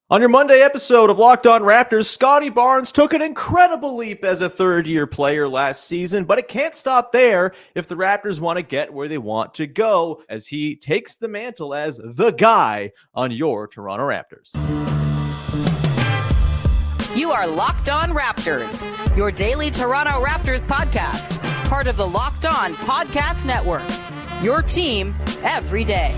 On your Monday episode of Locked On Raptors, Scottie Barnes took an incredible leap as a third-year player last season, but it can't stop there if the Raptors want to get where they want to go as he takes the mantle as the guy on your Toronto Raptors. You are Locked On Raptors, your daily Toronto Raptors podcast, part of the Locked On Podcast Network, your team every day.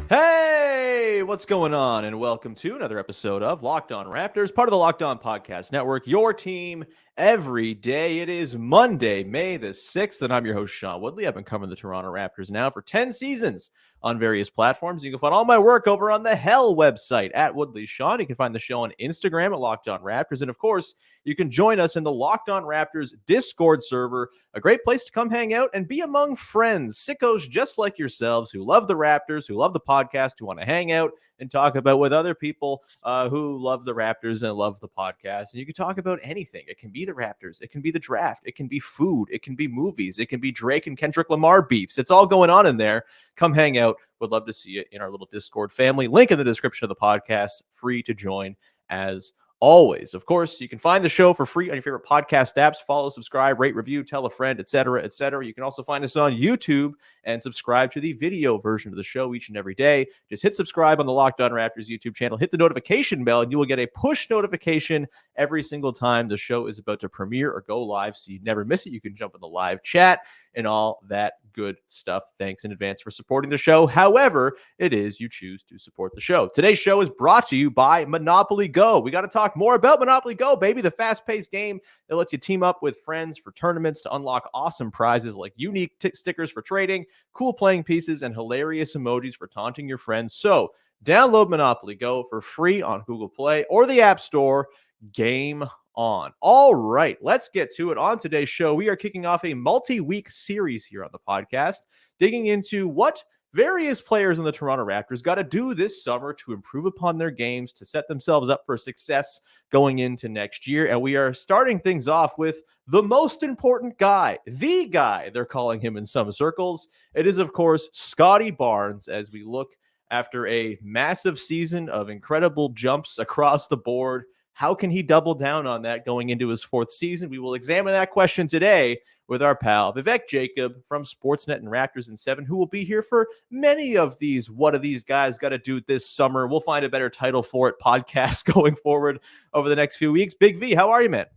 Hey, what's going on? And welcome to another episode of Locked On Raptors, part of the Locked On Podcast Network, your team every day. It is Monday, May the 6th, and I'm your host, Sean Woodley. I've been covering the Toronto Raptors now for 10 seasons on various platforms. You can find all my work over on the Hell website at Woodley Sean. You can find the show on Instagram at Locked On Raptors. And of course, you can join us in the Locked On Raptors Discord server, a great place to come hang out and be among friends, sickos just like yourselves who love the Raptors, who love the podcast, who want to hang out and talk about with other people who love the Raptors and love the podcast. And you can talk about anything. It can be the Raptors. It can be the draft. It can be food. It can be movies. It can be Drake and Kendrick Lamar beefs. It's all going on in there. Come hang out. Would love to see you in our little Discord family. Link in the description of the podcast. Free to join as always. Of course, you can find the show for free on your favorite podcast apps. Follow, subscribe, rate, review, tell a friend, etc., etc. You can also find us on YouTube and subscribe to the video version of the show each and every day. Just hit subscribe on the Locked On Raptors YouTube channel. Hit the notification bell, and you will get a push notification every single time the show is about to premiere or go live, so you never miss it. You can jump in the live chat and all that good stuff. Thanks in advance for supporting the show. However, it is you choose to support the show. Today's show is brought to you by Monopoly Go. We got to talk more about Monopoly Go, baby, the fast-paced game that lets you team up with friends for tournaments to unlock awesome prizes like unique stickers for trading, cool playing pieces, and hilarious emojis for taunting your friends. So download Monopoly Go for free on Google Play or the App Store. Game on. All right, let's get to it. On today's show, we are kicking off a multi-week series here on the podcast, digging into what various players in the Toronto Raptors got to do this summer to improve upon their games, to set themselves up for success going into next year. And we are starting things off with the most important guy, the guy they're calling him in some circles. It is, of course, Scottie Barnes, as we look after a massive season of incredible jumps across the board. How can he double down on that going into his fourth season? We will examine that question today with our pal Vivek Jacob from Sportsnet and Raptors in 7, who will be here for many of these What Are These Guys Got to Do this summer? We'll find a better title for it podcast going forward over the next few weeks. Big V, how are you, man?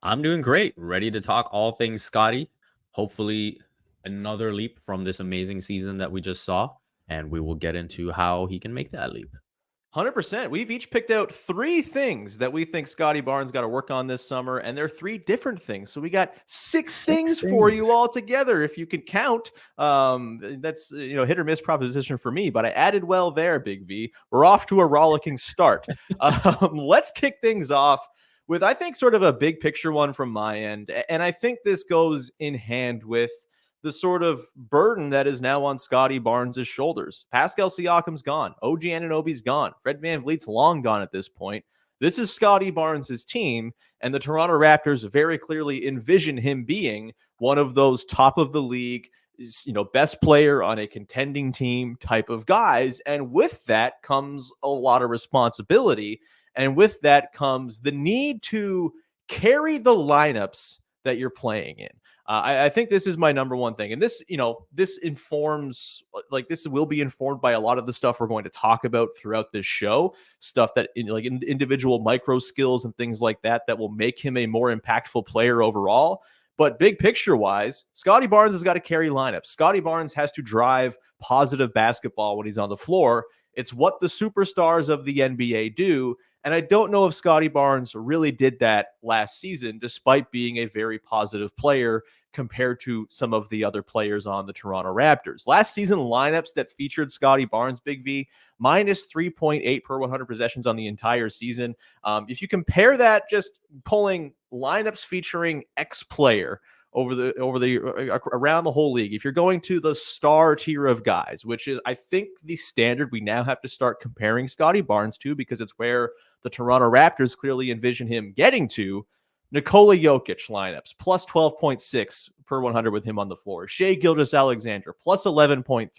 I'm doing great. Ready to talk all things Scottie. Hopefully another leap from this amazing season that we just saw, and we will get into how he can make that leap. 100%. We've each picked out 3 things that we think Scottie Barnes got to work on this summer, and they're 3 different things. So we got 6 things for you all together, if you can count. That's hit or miss proposition for me, but I added well there, Big V. We're off to a rollicking start. Let's kick things off with, I think, sort of a big picture one from my end, and I think this goes in hand with the sort of burden that is now on Scottie Barnes' shoulders. Pascal Siakam's gone. OG Anunoby's gone. Fred VanVleet's long gone at this point. This is Scottie Barnes' team, and the Toronto Raptors very clearly envision him being one of those top of the league, best player on a contending team type of guys. And with that comes a lot of responsibility. And with that comes the need to carry the lineups that you're playing in. I think this is my number one thing. And this, this informs, this will be informed by a lot of the stuff we're going to talk about throughout this show, stuff that individual micro skills and things like that will make him a more impactful player overall. But big picture wise, Scottie Barnes has got to carry lineups. Scottie Barnes has to drive positive basketball when he's on the floor. It's what the superstars of the NBA do. And I don't know if Scottie Barnes really did that last season, despite being a very positive player compared to some of the other players on the Toronto Raptors. Last season, lineups that featured Scottie Barnes, Big V, minus 3.8 per 100 possessions on the entire season. If you compare that, just pulling lineups featuring X player around the whole league, if you're going to the star tier of guys, which is, I think, the standard we now have to start comparing Scottie Barnes to, because it's where the Toronto Raptors clearly envision him getting to. Nikola Jokic lineups, plus 12.6 per 100 with him on the floor. Shai Gilgeous-Alexander, plus 11.3.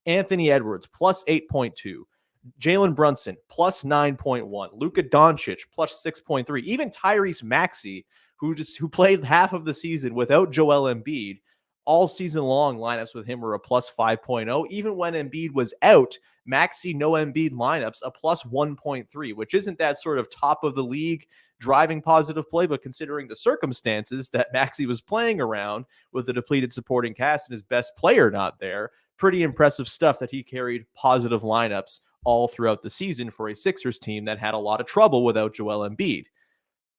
Anthony Edwards, plus 8.2. Jalen Brunson, plus 9.1. Luka Doncic, plus 6.3. Even Tyrese Maxey, who played half of the season without Joel Embiid, all season long lineups with him were a plus 5.0. Even when Embiid was out, Maxey, no Embiid lineups, a plus 1.3, which isn't that sort of top of the league driving positive play, but considering the circumstances that Maxey was playing around with the depleted supporting cast and his best player not there, pretty impressive stuff that he carried positive lineups all throughout the season for a Sixers team that had a lot of trouble without Joel Embiid.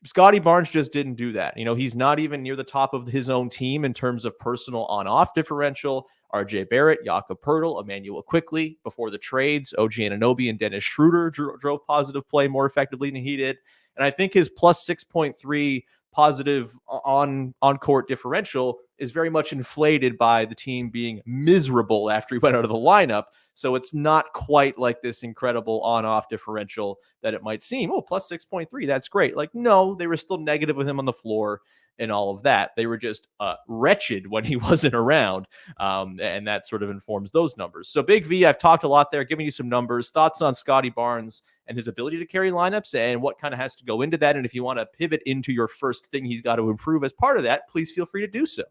Scottie Barnes just didn't do that. He's not even near the top of his own team in terms of personal on-off differential. RJ Barrett, Jakob Poeltl, Emmanuel Quickly before the trades, OG Anunoby and Dennis Schroeder drove positive play more effectively than he did. And I think his plus 6.3 positive on-court differential is very much inflated by the team being miserable after he went out of the lineup. So it's not quite like this incredible on-off differential that it might seem. Oh, plus 6.3, that's great. Like, no, they were still negative with him on the floor and all of that. They were just wretched when he wasn't around. And that sort of informs those numbers. So Big V, I've talked a lot there, giving you some numbers, thoughts on Scottie Barnes and his ability to carry lineups and what kind of has to go into that. And if you want to pivot into your first thing he's got to improve as part of that, please feel free to do so.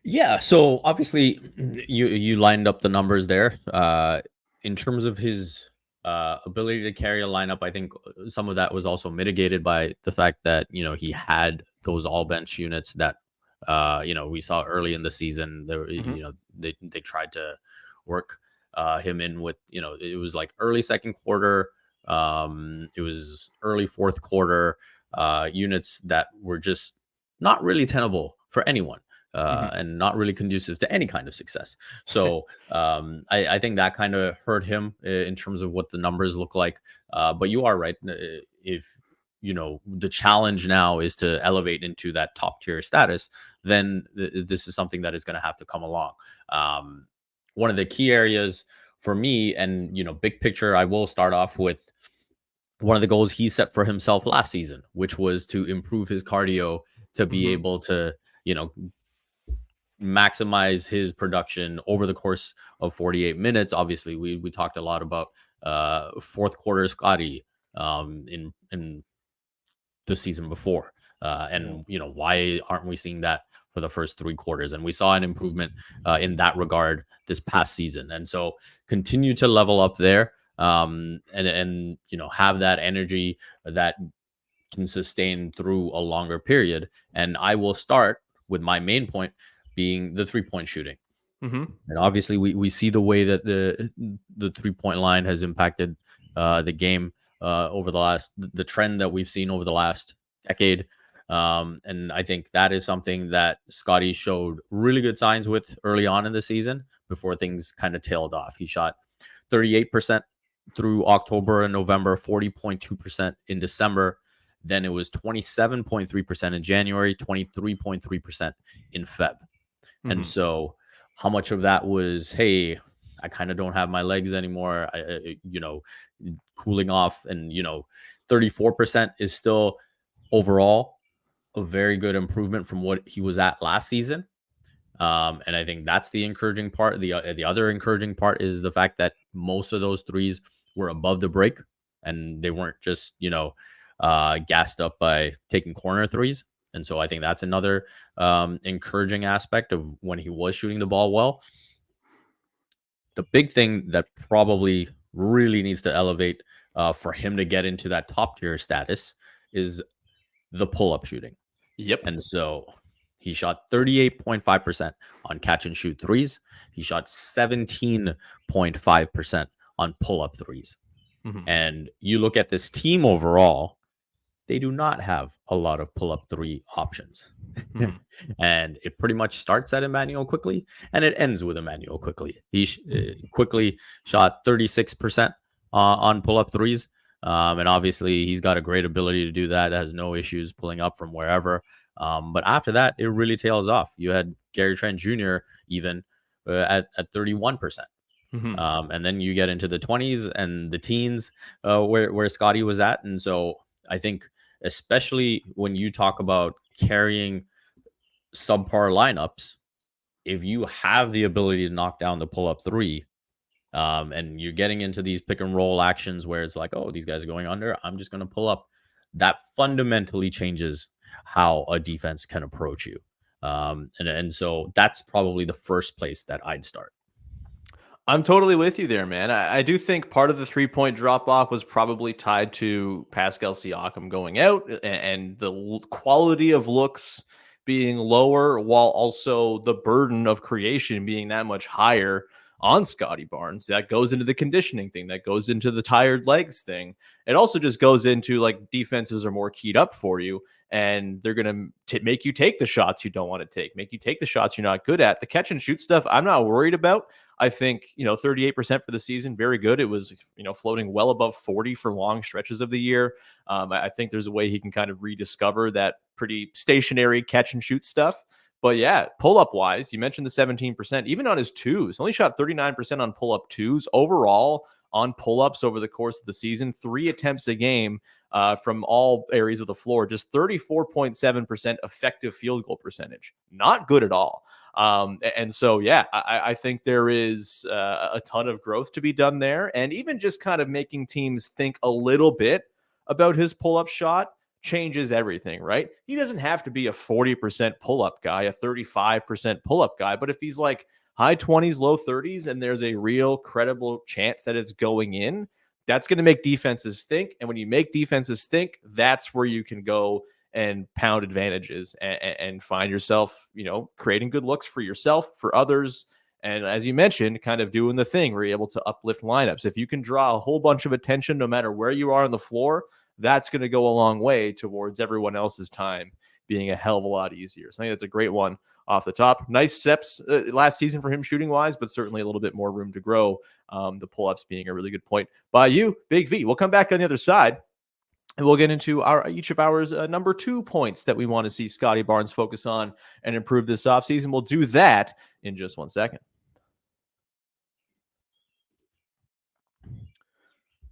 Yeah, so obviously you lined up the numbers there. In terms of his ability to carry a lineup, I think some of that was also mitigated by the fact that he had those all bench units that we saw early in the season. There, they tried to work him in with it was like early second quarter, it was early fourth quarter units that were just not really tenable for anyone. And not really conducive to any kind of success. So I think that kind of hurt him in terms of what the numbers look like. But you are right. If the challenge now is to elevate into that top tier status, then this is something that is going to have to come along. One of the key areas for me, and big picture, I will start off with one of the goals he set for himself last season, which was to improve his cardio to be able to maximize his production over the course of 48 minutes. Obviously, we talked a lot about fourth quarter Scottie in the season before. And why aren't we seeing that for the first three quarters? And we saw an improvement in that regard this past season. And so continue to level up there and have that energy that can sustain through a longer period. And I will start with my main point being the 3-point shooting. And obviously we see the way that the 3-point line has impacted the game over the trend that we've seen over the last decade. And I think that is something that Scottie showed really good signs with early on in the season before things kind of tailed off. He shot 38% through October and November, 40.2% in December. Then it was 27.3% in January, 23.3% in Feb. And so how much of that was, hey, I kind of don't have my legs anymore, cooling off, and 34% is still overall a very good improvement from what he was at last season. And I think that's the encouraging part. The other encouraging part is the fact that most of those threes were above the break, and they weren't just gassed up by taking corner threes. And so I think that's another encouraging aspect of when he was shooting the ball well. The big thing that probably really needs to elevate for him to get into that top tier status is the pull-up shooting. Yep. And so he shot 38.5% on catch and shoot threes. He shot 17.5% on pull-up threes. And you look at this team overall, they do not have a lot of pull-up three options. And it pretty much starts at Emmanuel Quickly, and it ends with Emmanuel Quickly. He quickly shot 36% on pull-up threes. And obviously, he's got a great ability to do that. Has no issues pulling up from wherever. But after that, it really tails off. You had Gary Trent Jr. even at 31%. And then you get into the 20s and the teens where Scottie was at. And so I think, especially when you talk about carrying subpar lineups, if you have the ability to knock down the pull-up three, and you're getting into these pick and roll actions where it's like, oh, these guys are going under, I'm just going to pull up. That fundamentally changes how a defense can approach you. And so that's probably the first place that I'd start. I'm totally with you there, man. I do think part of the 3-point drop off was probably tied to Pascal Siakam going out and the quality of looks being lower, while also the burden of creation being that much higher on Scottie Barnes. That goes into the conditioning thing, that goes into the tired legs thing. It also just goes into like defenses are more keyed up for you, and they're going to make you take the shots you don't want to take, make you take the shots you're not good at. The catch and shoot stuff, I'm not worried about. I think, 38% for the season, very good. It was, floating well above 40 for long stretches of the year. I think there's a way he can kind of rediscover that pretty stationary catch and shoot stuff. But yeah, pull up wise, you mentioned the 17%, even on his twos, only shot 39% on pull up twos overall on pull ups over the course of the season, 3 attempts a game from all areas of the floor, just 34.7% effective field goal percentage. Not good at all. And so, yeah, I think there is a ton of growth to be done there. And even just kind of making teams think a little bit about his pull-up shot changes everything, right? He doesn't have to be a 40% pull-up guy, a 35% pull-up guy. But if he's like high 20s, low 30s, and there's a real credible chance that it's going in, that's going to make defenses think. And when you make defenses think, that's where you can go and pound advantages and find yourself, creating good looks for yourself, for others. And as you mentioned, kind of doing the thing where you're able to uplift lineups. If you can draw a whole bunch of attention, no matter where you are on the floor, that's going to go a long way towards everyone else's time being a hell of a lot easier. So I think that's a great one off the top. Nice steps last season for him shooting wise, but certainly a little bit more room to grow. The pull-ups being a really good point by you, Big V. We'll come back on the other side, and we'll get into each of ours number 2 points that we want to see Scottie Barnes focus on and improve this offseason. We'll do that in just 1 second.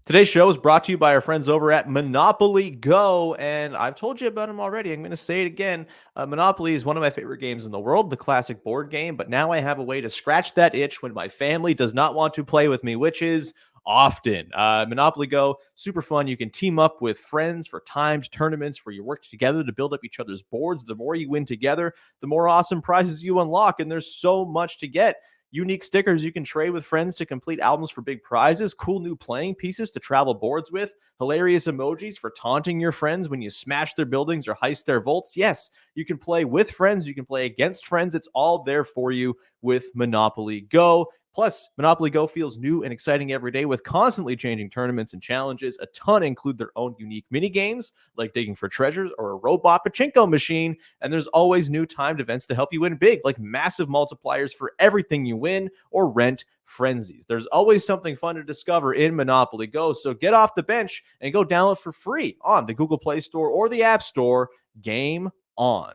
Today's show is brought to you by our friends over at Monopoly Go, and I've told you about them already. I'm going to say it again. Monopoly is one of my favorite games in the world, the classic board game, but now I have a way to scratch that itch when my family does not want to play with me, which is often. Monopoly Go, super fun. You can team up with friends for timed tournaments where you work together to build up each other's boards. The more you win together, the more awesome prizes you unlock, and there's so much to get. Unique stickers you can trade with friends to complete albums for big prizes, cool new playing pieces to travel boards with, hilarious emojis for taunting your friends when you smash their buildings or heist their vaults. Yes, you can play with friends, you can play against friends. It's all there for you with Monopoly Go. Plus, Monopoly Go feels new and exciting every day with constantly changing tournaments and challenges. A ton include their own unique mini games like digging for treasures or a robot pachinko machine. And there's always new timed events to help you win big, like massive multipliers for everything you win or rent frenzies. There's always something fun to discover in Monopoly Go. So get off the bench and go download for free on the Google Play Store or the App Store. Game on.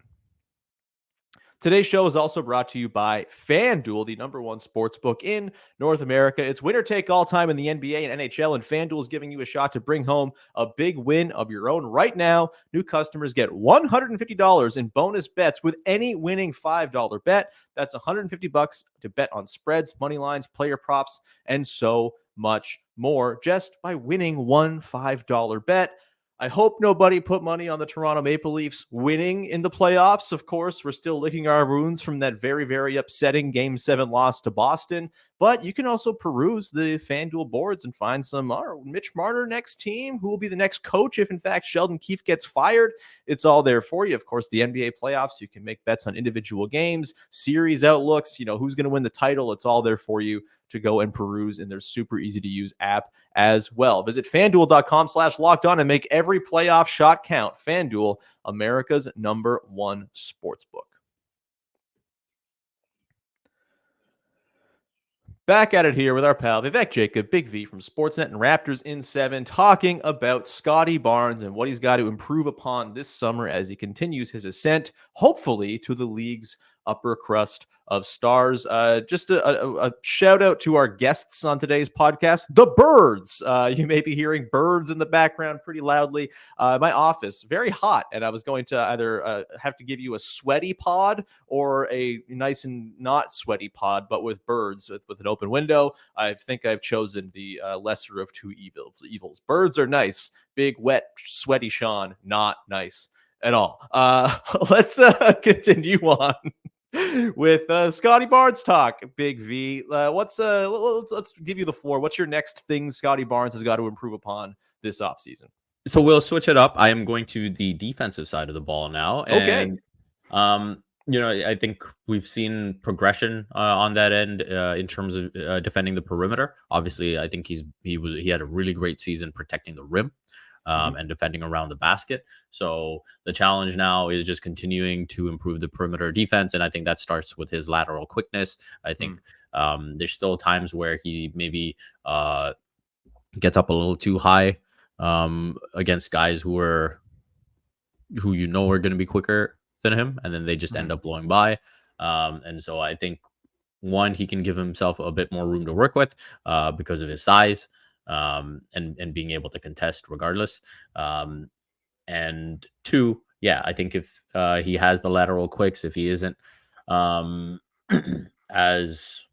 Today's show is also brought to you by FanDuel, the #1 sports book in North America. It's winner take all time in the NBA and NHL, and FanDuel is giving you a shot to bring home a big win of your own. Right now, new customers get $150 in bonus bets with any winning $5 bet. That's $150 to bet on spreads, money lines, player props, and so much more just by winning one $5 bet. I hope nobody put money on the Toronto Maple Leafs winning in the playoffs. Of course, we're still licking our wounds from that very, very upsetting Game 7 loss to Boston. But you can also peruse the FanDuel boards and find some Mitch Marner next team, who will be the next coach if, in fact, Sheldon Keefe gets fired. It's all there for you. Of course, the NBA playoffs, you can make bets on individual games, series outlooks, who's going to win the title. It's all there for you to go and peruse in their super easy to use app as well. Visit FanDuel.com/lockedon and make every playoff shot count. FanDuel, America's #1 sportsbook. Back at it here with our pal Vivek Jacob, Big V from Sportsnet and Raptors in 7, talking about Scottie Barnes and what he's got to improve upon this summer as he continues his ascent, hopefully to the league's upper crust of stars. Just a shout out to our guests on today's podcast, the birds. You may be hearing birds in the background pretty loudly. My office, very hot, and I was going to either have to give you a sweaty pod or a nice and not sweaty pod, but with birds with an open window. I think I've chosen the lesser of two evils. Birds are nice. Big, wet, sweaty Sean, not nice at all. Let's continue on with Scottie Barnes talk. Big V, let's give you the floor. What's your next thing Scottie Barnes has got to improve upon this offseason? So we'll switch it up. I am going to the defensive side of the ball now. And, Okay. I think we've seen progression on that end in terms of defending the perimeter. Obviously, I think he had a really great season protecting the rim. And defending around the basket. So the challenge now is just continuing to improve the perimeter defense. And I think that starts with his lateral quickness. I think there's still times where he maybe gets up a little too high against guys who are going to be quicker than him. And then they just end up blowing by. And so I think, one, he can give himself a bit more room to work with because of his size. And being able to contest regardless. And two, I think if he has the lateral quicks, if he isn't as,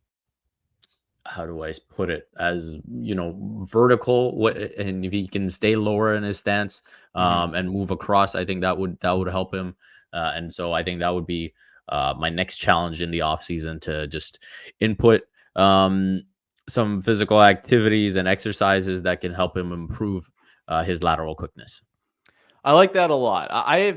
how do I put it, as vertical, and if he can stay lower in his stance and move across, I think that would help him. And so I think that would be my next challenge in the offseason, to just input some physical activities and exercises that can help him improve his lateral quickness. I like that a lot. I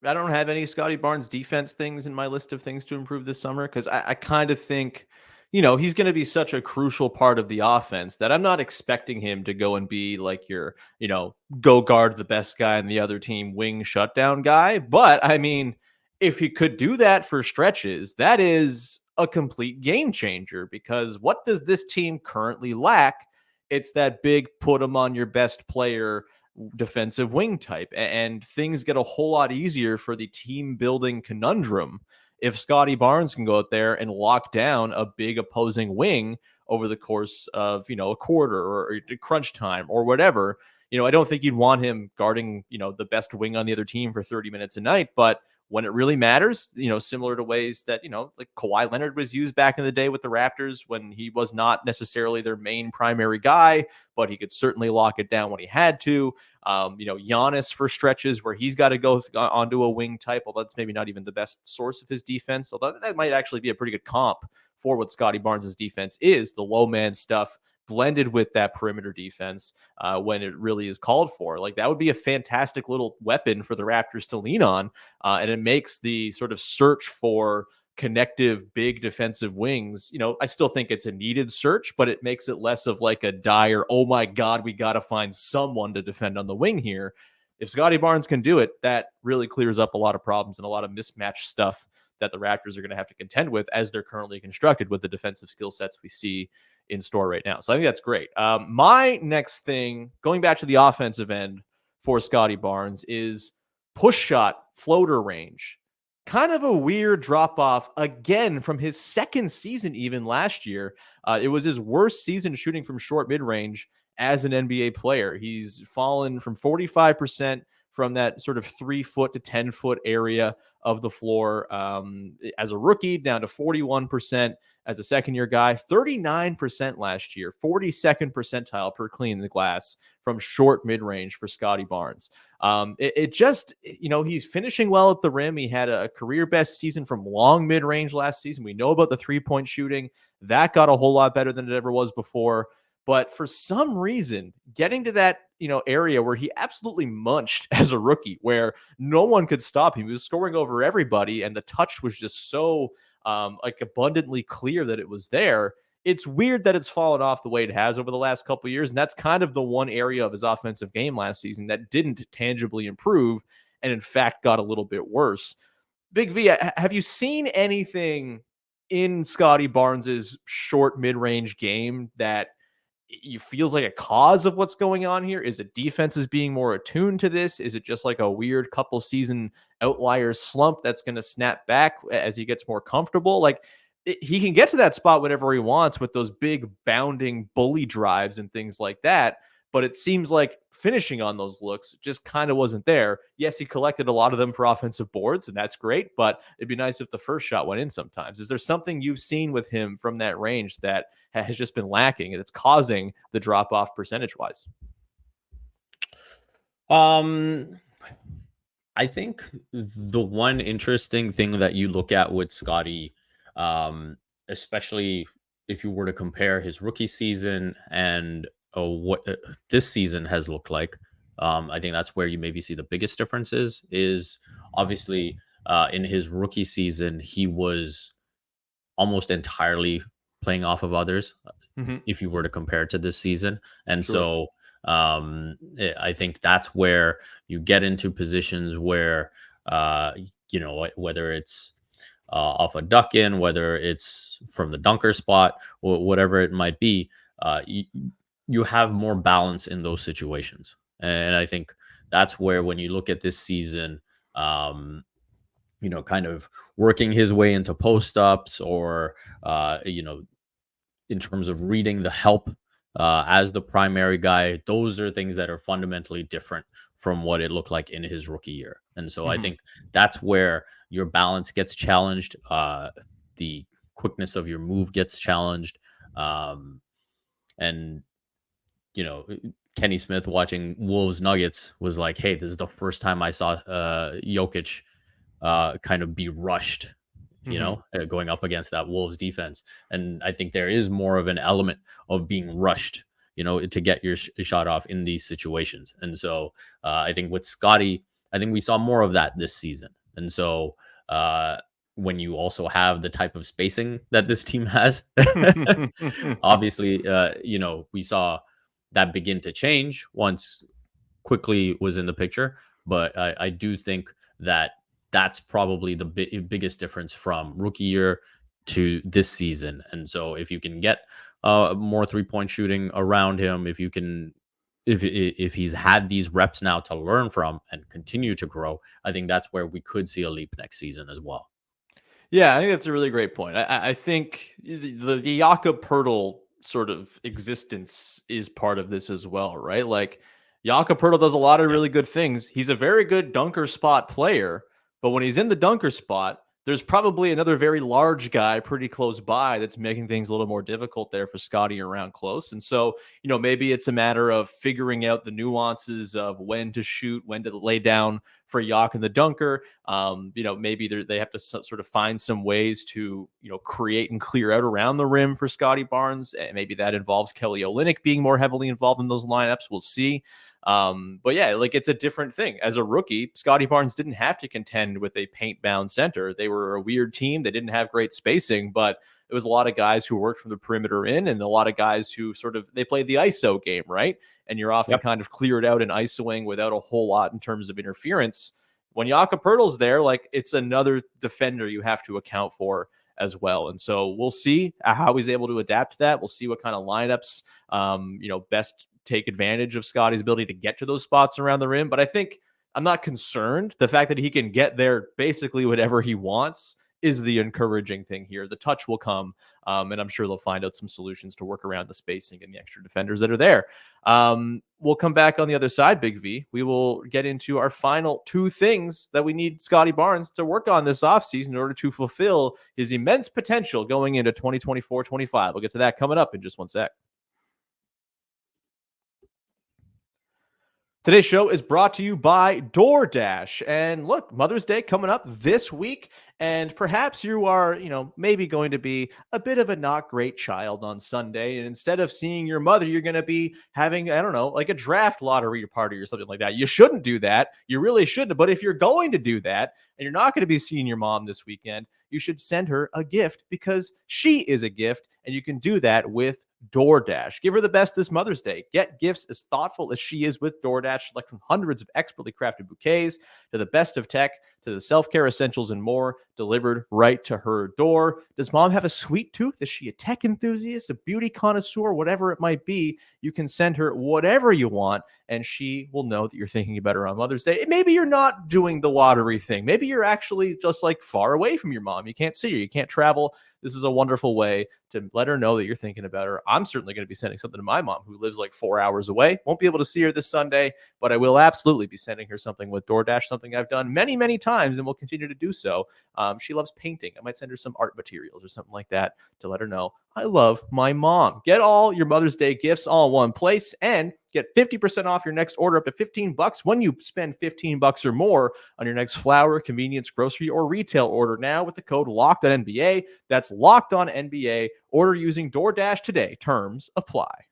don't have any Scottie Barnes defense things in my list of things to improve this summer, because I kind of think, he's going to be such a crucial part of the offense that I'm not expecting him to go and be like your, go guard the best guy in the other team, wing shutdown guy. But I mean, if he could do that for stretches, that is a complete game changer, because what does this team currently lack? It's that big put them on your best player defensive wing type, and things get a whole lot easier for the team building conundrum if Scottie Barnes can go out there and lock down a big opposing wing over the course of a quarter or crunch time or whatever. I don't think you'd want him guarding the best wing on the other team for 30 minutes a night, but when it really matters, similar to ways that, like Kawhi Leonard was used back in the day with the Raptors, when he was not necessarily their main primary guy, but he could certainly lock it down when he had to. Giannis for stretches where he's got to go onto a wing type. Well, that's maybe not even the best source of his defense, although that might actually be a pretty good comp for what Scottie Barnes' defense is, the low man stuff blended with that perimeter defense when it really is called for. Like, that would be a fantastic little weapon for the Raptors to lean on. And it makes the sort of search for connective big defensive wings, I still think it's a needed search, but it makes it less of like a dire, oh my God, we got to find someone to defend on the wing here. If Scottie Barnes can do it, that really clears up a lot of problems and a lot of mismatched stuff that the Raptors are going to have to contend with as they're currently constructed with the defensive skill sets we see in store right now. So I think that's great. My next thing, going back to the offensive end for Scottie Barnes, is push shot floater range. Kind of a weird drop off again from his second season, even last year. It was his worst season shooting from short mid range as an NBA player. He's fallen from 45% from that sort of 3 foot to 10 foot area of the floor as a rookie, down to 41% as a second year guy, 39% last year, 42nd percentile per clean the glass from short mid range for Scottie Barnes. It just, he's finishing well at the rim. He had a career best season from long mid range last season. We know about the 3-point shooting. That got a whole lot better than it ever was before. But for some reason, getting to that, area where he absolutely munched as a rookie, where no one could stop him. He was scoring over everybody, and the touch was just so abundantly clear that it was there. It's weird that it's fallen off the way it has over the last couple of years, and that's kind of the one area of his offensive game last season that didn't tangibly improve, and in fact got a little bit worse. Big V, have you seen anything in Scottie Barnes's short mid-range game that you feels like a cause of what's going on here? Is it defenses being more attuned to this? Is it just like a weird couple season outlier slump that's going to snap back as he gets more comfortable? Like he can get to that spot whenever he wants with those big bounding bully drives and things like that. But it seems like finishing on those looks just kind of wasn't there. Yes, he collected a lot of them for offensive boards, and that's great, but it'd be nice if the first shot went in sometimes. Is there something you've seen with him from that range that has just been lacking and it's causing the drop off percentage wise? I think the one interesting thing that you look at with Scottie, especially if you were to compare his rookie season and what this season has looked like, I think that's where you maybe see the biggest differences. Is obviously in his rookie season, he was almost entirely playing off of others. If you were to compare it to this season, and Sure. I think that's where you get into positions where whether it's off a duck in, whether it's from the dunker spot, or whatever it might be, you have more balance in those situations. And I think that's where, when you look at this season, kind of working his way into post ups, or in terms of reading the help as the primary guy, those are things that are fundamentally different from what it looked like in his rookie year. And so I think that's where your balance gets challenged. The quickness of your move gets challenged. And, Kenny Smith watching Wolves Nuggets was like, hey, this is the first time I saw Jokic kind of be rushed, going up against that Wolves defense. And I think there is more of an element of being rushed, to get your shot off in these situations. And so I think with Scottie, I think we saw more of that this season. And so when you also have the type of spacing that this team has, obviously, we saw that begin to change once Quickly was in the picture. But I do think that that's probably the biggest difference from rookie year to this season. And so if you can get more 3-point shooting around him, if he's had these reps now to learn from and continue to grow, I think that's where we could see a leap next season as well. Yeah, I think that's a really great point. I think the Jakob Pertl sort of existence is part of this as well, right? Like Jakob Pertl does a lot of really good things. He's a very good dunker spot player, but when he's in the dunker spot, there's probably another very large guy pretty close by that's making things a little more difficult there for Scottie around close. And so, maybe it's a matter of figuring out the nuances of when to shoot, when to lay down for Yak and the dunker. Maybe they have to sort of find some ways to, create and clear out around the rim for Scottie Barnes. And maybe that involves Kelly Olynyk being more heavily involved in those lineups. We'll see. But yeah, like it's a different thing. As a rookie, Scottie Barnes didn't have to contend with a paint-bound center. They were a weird team. They didn't have great spacing, but it was a lot of guys who worked from the perimeter in, and a lot of guys who they played the ISO game, right? And you're often kind of cleared out and ISOing without a whole lot in terms of interference. When Jakob Pertl's there, like it's another defender you have to account for as well. And so we'll see how he's able to adapt to that. We'll see what kind of lineups, best take advantage of Scottie's ability to get to those spots around the rim. But I think I'm not concerned. The fact that he can get there basically whatever he wants is the encouraging thing here. The touch will come, and I'm sure they'll find out some solutions to work around the spacing and the extra defenders that are there. We'll come back on the other side, Big V. We will get into our final two things that we need Scottie Barnes to work on this offseason in order to fulfill his immense potential going into 2024-25. We'll get to that coming up in just one sec. Today's show is brought to you by DoorDash. And look, Mother's Day coming up this week. And perhaps you are, maybe going to be a bit of a not great child on Sunday. And instead of seeing your mother, you're going to be having, I don't know, like a draft lottery party or something like that. You shouldn't do that. You really shouldn't. But if you're going to do that and you're not going to be seeing your mom this weekend, you should send her a gift because she is a gift. And you can do that with DoorDash. Give her the best this Mother's Day. Get gifts as thoughtful as she is with DoorDash. Select from hundreds of expertly crafted bouquets to the best of tech to the self-care essentials and more delivered right to her door. Does mom have a sweet tooth? Is she a tech enthusiast, a beauty connoisseur, whatever it might be? You can send her whatever you want, and she will know that you're thinking about her on Mother's Day. Maybe you're not doing the lottery thing. Maybe you're actually just like far away from your mom. You can't see her. You can't travel. This is a wonderful way to let her know that you're thinking about her. I'm certainly going to be sending something to my mom, who lives like 4 hours away. Won't be able to see her this Sunday, but I will absolutely be sending her something with DoorDash, something I've done many, many times and will continue to do so. She loves painting. I might send her some art materials or something like that to let her know I love my mom. Get all your Mother's Day gifts all in one place and get 50% off your next order up to $15 when you spend $15 or more on your next flour, convenience, grocery, or retail order now with the code LOCKEDONNBA. That's LOCKEDONNBA. Order using DoorDash today. Terms apply.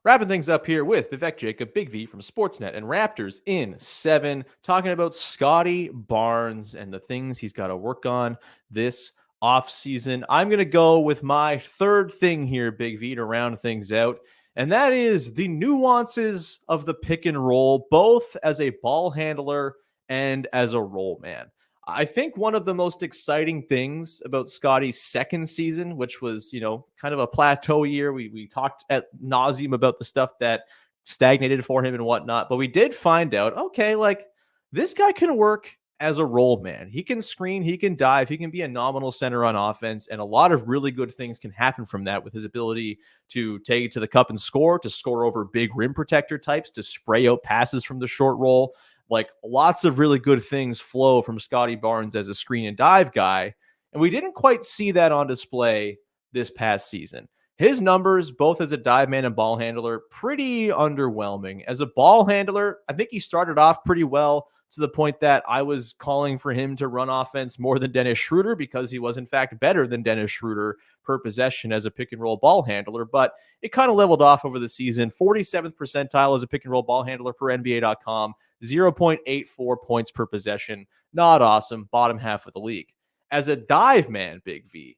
Wrapping things up here with Vivek Jacob, Big V from Sportsnet and Raptors in 7, talking about Scottie Barnes and the things he's got to work on this offseason. I'm going to go with my third thing here, Big V, to round things out, and that is the nuances of the pick and roll, both as a ball handler and as a roll man. I think one of the most exciting things about Scottie's second season, which was, kind of a plateau year, we talked at nauseum about the stuff that stagnated for him and whatnot, but we did find out, okay, like this guy can work as a roll man. He can screen, he can dive, he can be a nominal center on offense, and a lot of really good things can happen from that with his ability to take it to the cup and score, to score over big rim protector types, to spray out passes from the short roll. Like lots of really good things flow from Scottie Barnes as a screen and dive guy. And we didn't quite see that on display this past season. His numbers, both as a dive man and ball handler, pretty underwhelming. As a ball handler, I think he started off pretty well to the point that I was calling for him to run offense more than Dennis Schroeder because he was in fact better than Dennis Schroeder per possession as a pick and roll ball handler, but it kind of leveled off over the season. 47th percentile as a pick and roll ball handler per NBA.com, 0.84 points per possession. Not awesome. Bottom half of the league. As a dive man, Big V,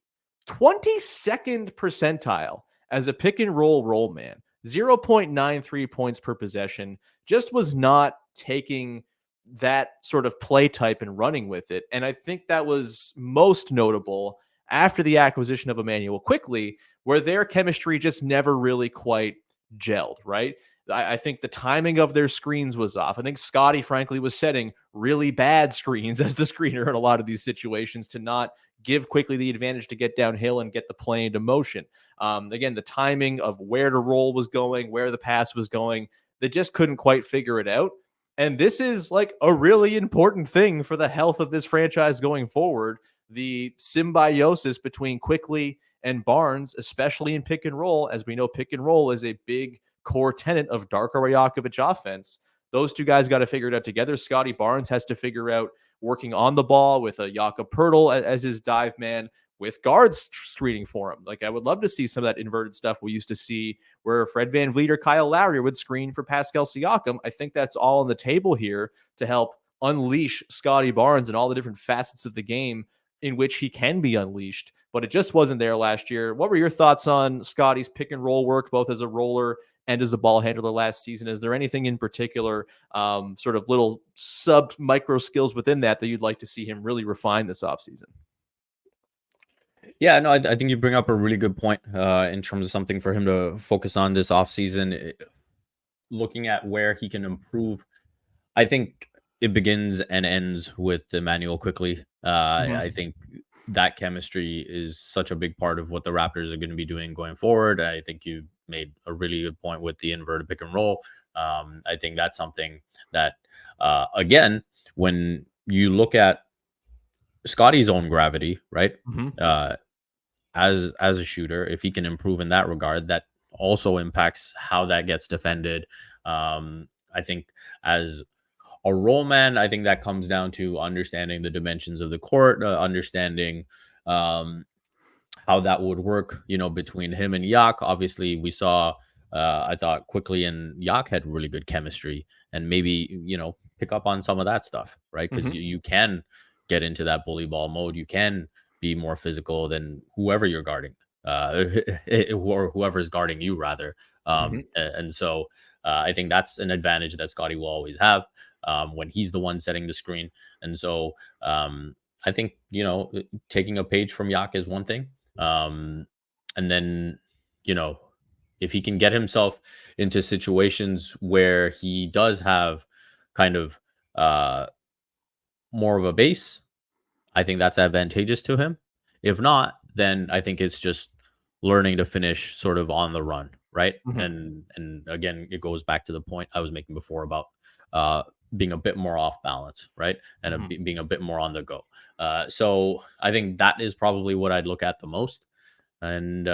22nd percentile as a pick and roll man, 0.93 points per possession. Just was not taking that sort of play type and running with it. And I think that was most notable after the acquisition of Emmanuel Quickly, where their chemistry just never really quite gelled, right? I think the timing of their screens was off. I think Scottie, frankly, was setting really bad screens as the screener in a lot of these situations to not give Quickly the advantage to get downhill and get the play into motion. Again, the timing of where the roll was going, where the pass was going, they just couldn't quite figure it out. And this is like a really important thing for the health of this franchise going forward. The symbiosis between Quickly and Barnes, especially in pick and roll, as we know, pick and roll is a big core tenet of Darko Rajakovic offense. Those two guys got to figure it out together. Scottie Barnes has to figure out working on the ball with a Jakob Poeltl as his dive man, with guards screening for him. Like I would love to see some of that inverted stuff we used to see where Fred VanVleet or Kyle Lowry would screen for Pascal Siakam. I think that's all on the table here to help unleash Scottie Barnes and all the different facets of the game in which he can be unleashed, but it just wasn't there last year. What were your thoughts on Scottie's pick and roll work, both as a roller and as a ball handler last season? Is there anything in particular, sort of little sub micro skills within that you'd like to see him really refine this offseason? Yeah, no, I think you bring up a really good point in terms of something for him to focus on this offseason. Looking at where he can improve, I think it begins and ends with Emmanuel Quickly. I think that chemistry is such a big part of what the Raptors are going to be doing going forward. I think you made a really good point with the inverted pick and roll. I think that's something that, again, when you look at Scottie's own gravity, right? As a shooter, if he can improve in that regard, that also impacts how that gets defended. I think as a roll man, I think that comes down to understanding the dimensions of the court, understanding how that would work, between him and Yak. Obviously, we saw, I thought Quickly and Yak had really good chemistry, and maybe, pick up on some of that stuff, right? Because you can get into that bully ball mode. You can be more physical than whoever you're guarding, or whoever's guarding you, rather. And so I think that's an advantage that Scottie will always have when he's the one setting the screen. And so I think, taking a page from Yak is one thing. And then, if he can get himself into situations where he does have kind of more of a base, I think that's advantageous to him. If not, then I think it's just learning to finish sort of on the run, right? Mhm. And again, it goes back to the point I was making before about uh, being a bit more off balance, right? And Mhm. being a bit more on the go. So I think that is probably what I'd look at the most. And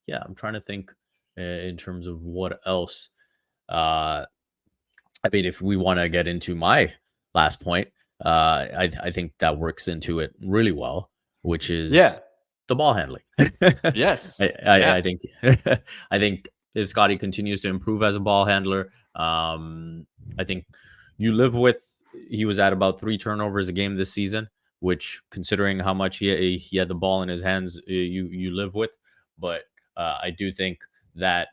yeah, I'm trying to think in terms of what else. Uh, I mean, if we want to get into my last point, I think that works into it really well, which is Yeah. the ball handling. Yes. I Yeah. think I think if Scotty continues to improve as a ball handler, I think you live with he was at about 3 turnovers a game this season, which considering how much he had the ball in his hands, you live with. But I do think that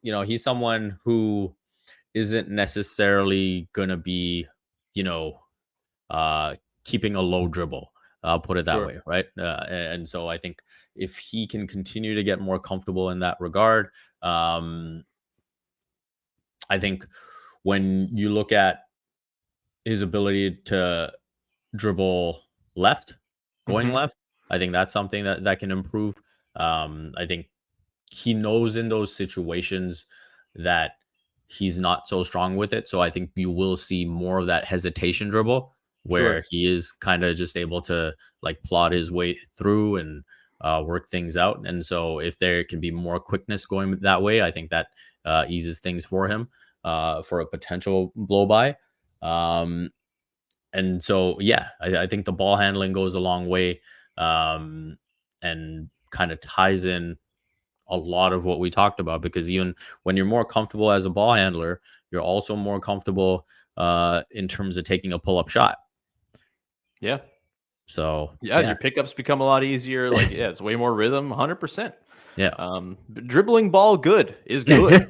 he's someone who isn't necessarily going to be, you know, uh, keeping a low dribble. I'll put it that Sure. way, right? And so I think if he can continue to get more comfortable in that regard, um, I think when you look at his ability to dribble left, going Mhm. left, I think that's something that can improve. I think he knows in those situations that he's not so strong with it. So I think you will see more of that hesitation dribble Sure. where he is kind of just able to like plod his way through and work things out. And so if there can be more quickness going that way, I think that eases things for him for a potential blow by. Um, and so, yeah, I think the ball handling goes a long way and kind of ties in a lot of what we talked about because even when you're more comfortable as a ball handler, you're also more comfortable in terms of taking a pull up shot. Yeah. So Yeah, yeah, your pickups become a lot easier. Like, yeah, it's way more rhythm, 100%. yeah. Dribbling ball good is good.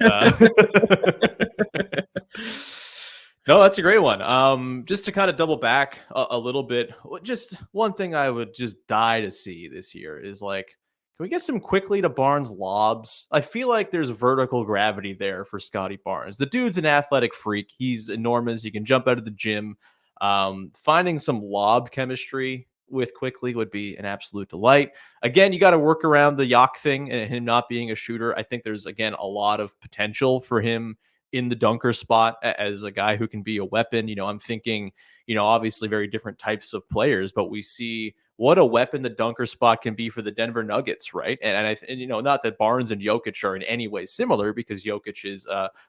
No, that's a great one. Just to kind of double back a little bit, just one thing I would just die to see this year is like, can we get some quickly to Barnes lobs? I feel like there's vertical gravity there for Scottie Barnes. The dude's an athletic freak. He's enormous. He can jump out of the gym. Finding some lob chemistry with quickly would be an absolute delight. Again, you got to work around the Yak thing and him not being a shooter. I think there's again a lot of potential for him in the dunker spot as a guy who can be a weapon. I'm thinking, obviously very different types of players, but we see what a weapon the dunker spot can be for the Denver Nuggets, right? And not that Barnes and Jokic are in any way similar because Jokic is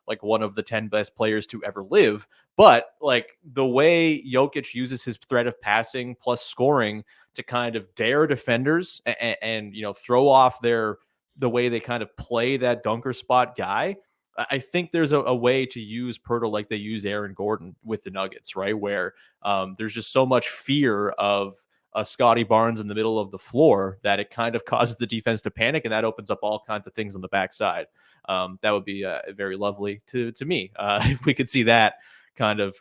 like one of the 10 best players to ever live, but like the way Jokic uses his threat of passing plus scoring to kind of dare defenders and throw off the way they kind of play that dunker spot guy. I think there's a way to use Pirtle like they use Aaron Gordon with the Nuggets, right? Where there's just so much fear of Scottie Barnes in the middle of the floor that it kind of causes the defense to panic, and that opens up all kinds of things on the backside. That would be very lovely to me if we could see that kind of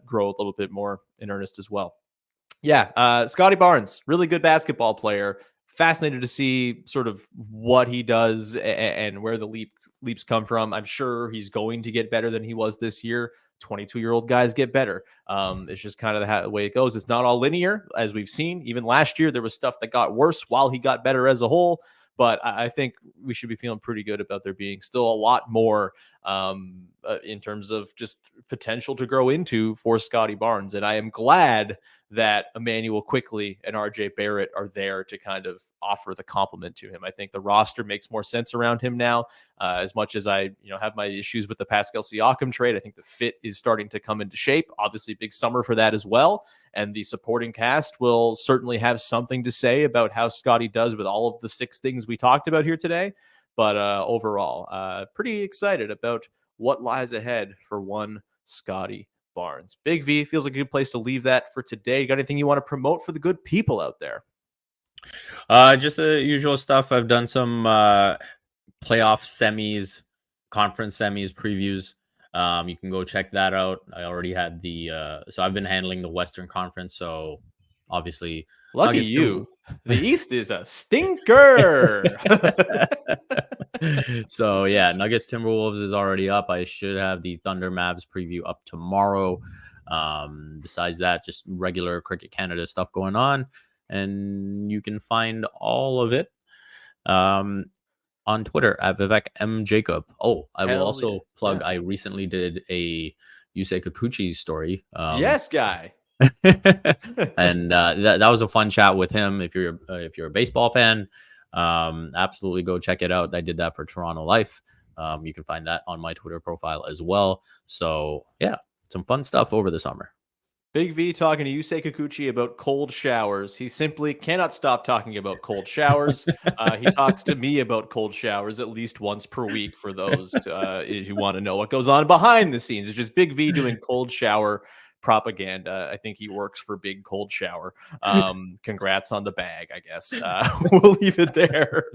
grow a little bit more in earnest as well. Yeah, Scottie Barnes, really good basketball player. Fascinated to see sort of what he does and where the leaps come from. I'm sure he's going to get better than he was this year. 22-year-old guys get better. It's just kind of the way it goes. It's not all linear, as we've seen. Even last year, there was stuff that got worse while he got better as a whole. But I think we should be feeling pretty good about there being still a lot more in terms of just potential to grow into for Scottie Barnes. And I am glad that Emmanuel Quickly and RJ Barrett are there to kind of offer the compliment to him. I think the roster makes more sense around him now. As much as I, have my issues with the Pascal Siakam trade, I think the fit is starting to come into shape. Obviously, big summer for that as well. And the supporting cast will certainly have something to say about how Scottie does with all of the 6 things we talked about here today. But overall, pretty excited about what lies ahead for one Scottie Barnes. Big V feels like a good place to leave that for today. You got anything you want to promote for the good people out there? Just the usual stuff. I've done some playoff semis conference semis previews. You can go check that out. I already had so I've been handling the Western Conference. So obviously, Lucky Nuggets. you. The East is a stinker. So yeah, Nuggets Timberwolves is already up. I should have the Thunder Mavs preview up tomorrow. Besides that, just regular Cricket Canada stuff going on, and you can find all of it on Twitter at Vivek M Jacob. Oh, I will Hell also yeah. plug. Yeah. I recently did a Yusei Kikuchi story. Yes, guy. And that was a fun chat with him. If you're a baseball fan, absolutely go check it out. I did that for Toronto Life. You can find that on my Twitter profile as well. So yeah, some fun stuff over the summer. Big V talking to Yusei Kikuchi about cold showers. He simply cannot stop talking about cold showers. He talks to me about cold showers at least once per week for those who want to know what goes on behind the scenes. It's just Big V doing cold shower propaganda. I think he works for Big Cold Shower. Congrats on the bag, I guess. We'll leave it there.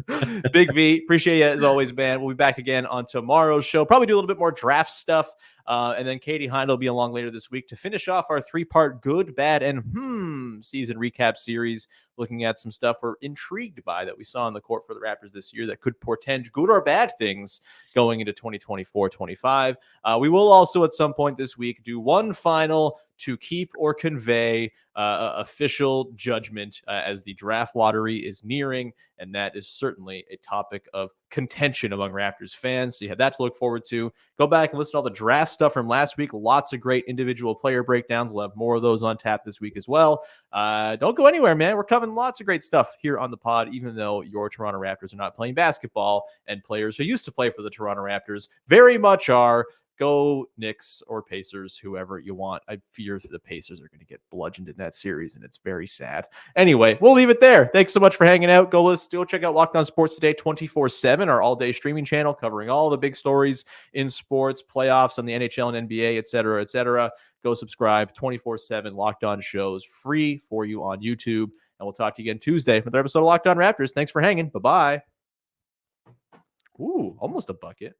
Big V, appreciate you as always, man. We'll be back again on tomorrow's show. Probably do a little bit more draft stuff. And then Katie Hind will be along later this week to finish off our 3-part good, bad, and season recap series, looking at some stuff we're intrigued by that we saw on the court for the Raptors this year that could portend good or bad things going into 2024-25. We will also at some point this week do one final to keep or convey official judgment as the draft lottery is nearing, and that is certainly a topic of contention among Raptors fans. So you have that to look forward to. Go back and listen to all the draft stuff from last week. Lots of great individual player breakdowns. We'll have more of those on tap this week as well. Don't go anywhere, man. We're covering lots of great stuff here on the pod, even though your Toronto Raptors are not playing basketball, and players who used to play for the Toronto Raptors very much are. Go Knicks or Pacers, whoever you want. I fear the Pacers are going to get bludgeoned in that series, and it's very sad. Anyway, we'll leave it there. Thanks so much for hanging out. Go check out Locked On Sports Today 24/7, our all-day streaming channel covering all the big stories in sports, playoffs on the NHL and NBA, et cetera, et cetera. Go subscribe. 24/7 Locked On shows free for you on YouTube. And we'll talk to you again Tuesday with another episode of Locked On Raptors. Thanks for hanging. Bye-bye. Ooh, almost a bucket.